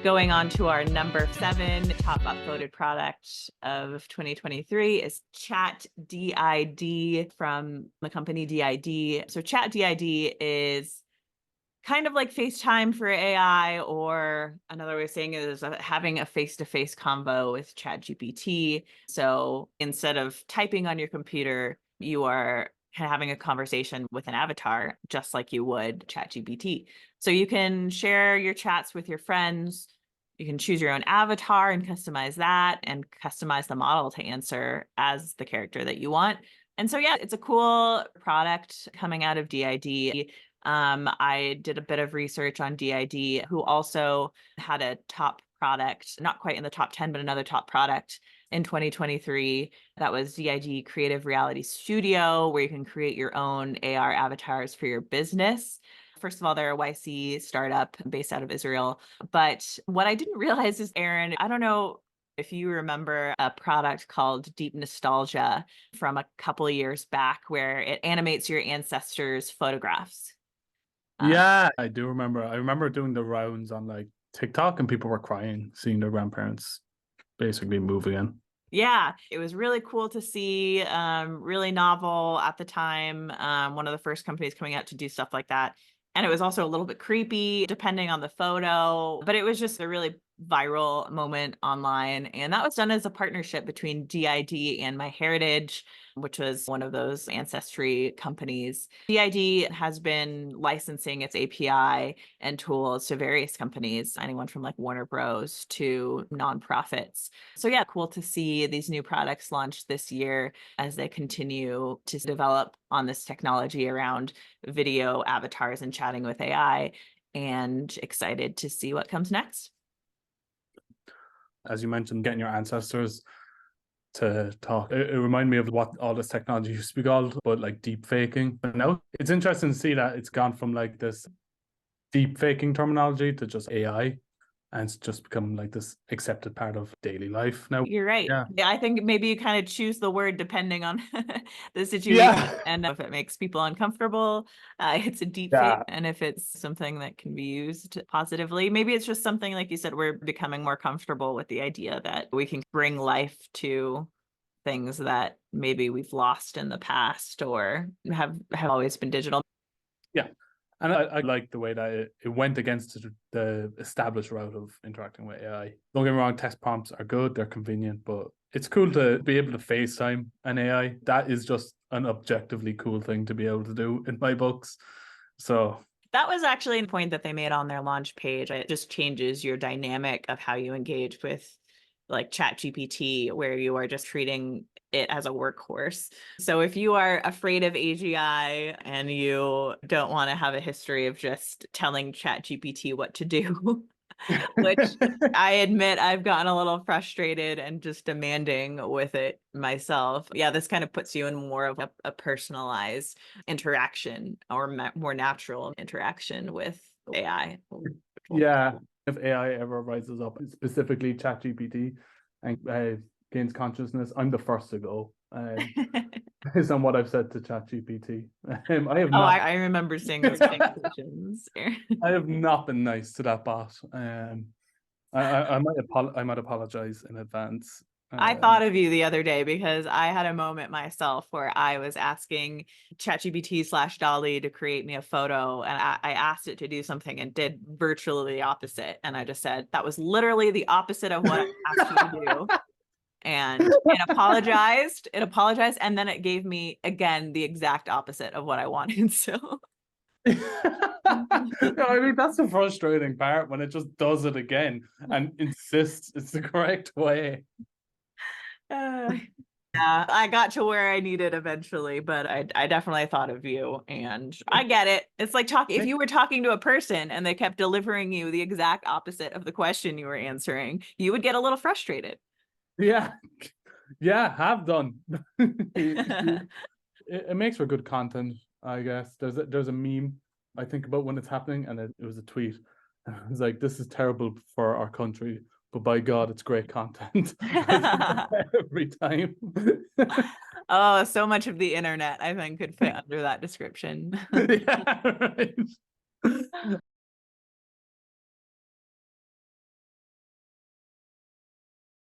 Going on to our number 7 top upvoted product of 2023 is Chat DID from the company DID. So Chat DID is kind of like FaceTime for AI, or another way of saying it is having a face-to-face convo with ChatGPT. So instead of typing on your computer, you are having a conversation with an avatar, just like you would ChatGPT. So you can share your chats with your friends. You can choose your own avatar and customize that, and customize the model to answer as the character that you want. And so, yeah, it's a cool product coming out of DID. I did a bit of research on DID, who also had a top product, not quite in the top 10, but another top product in 2023. That was DID Creative Reality Studio, where you can create your own AR avatars for your business. First of all, they're a YC startup based out of Israel. But what I didn't realize is, Aaron, I don't know if you remember a product called Deep Nostalgia from a couple of years back, where it animates your ancestors' photographs. Yeah, I do remember. I remember doing the rounds on like TikTok, and people were crying seeing their grandparents basically move again. Yeah, it was really cool to see, really novel at the time. One of the first companies coming out to do stuff like that. And it was also a little bit creepy depending on the photo, but it was just a really viral moment online. And that was done as a partnership between DID and MyHeritage, which was one of those ancestry companies. DID has been licensing its API and tools to various companies, anyone from like Warner Bros. To nonprofits. So yeah, cool to see these new products launched this year as they continue to develop on this technology around video avatars and chatting with AI, and excited to see what comes next. As you mentioned, getting your ancestors to talk. It reminded me of what all this technology used to be called, but like deep faking. But now it's interesting to see that it's gone from like this deep faking terminology to just AI, and it's just become like this accepted part of daily life now. You're right. Yeah. Yeah, I think maybe you kind of choose the word depending on the situation, Yeah. and if it makes people uncomfortable, it's a deep fake. Yeah. And if it's something that can be used positively, maybe it's just something, like you said, we're becoming more comfortable with the idea that we can bring life to things that maybe we've lost in the past or have always been digital. Yeah. And I like the way that it went against the established route of interacting with AI. Don't get me wrong, text prompts are good, they're convenient, but it's cool to be able to FaceTime an AI. That is just an objectively cool thing to be able to do in my books. So that was actually a point that they made on their launch page. It just changes your dynamic of how you engage with like ChatGPT, where you are just treating it as a workhorse. So if you are afraid of AGI and you don't want to have a history of just telling ChatGPT what to do, which I admit I've gotten a little frustrated and just demanding with it myself. Yeah, this kind of puts you in more of a personalized interaction, or more natural interaction with AI. yeah, if AI ever rises up, specifically ChatGPT, and gains consciousness, I'm the first to go. Based on what I've said to ChatGPT, I have not. I remember seeing those conversations. I have not been nice to that bot. I might apologize in advance. I thought of you the other day because I had a moment myself where I was asking ChatGPT/Dolly to create me a photo, and I asked it to do something and did virtually the opposite. And I just said, that was literally the opposite of what I asked you to do. And it apologized. And then it gave me, again, the exact opposite of what I wanted. So I mean, that's the frustrating part, when it just does it again and insists it's the correct way. yeah, I got to where I needed eventually, but I definitely thought of you, and I get it. It's like talking, if you were talking to a person and they kept delivering you the exact opposite of the question you were answering, you would get a little frustrated. Yeah, have done. It makes for good content, I guess. There's a meme I think about when it's happening, and it was a tweet. It's like, this is terrible for our country, but by God, it's great content. Every time. Oh, so much of the internet, I think, could fit under that description. Yeah, right.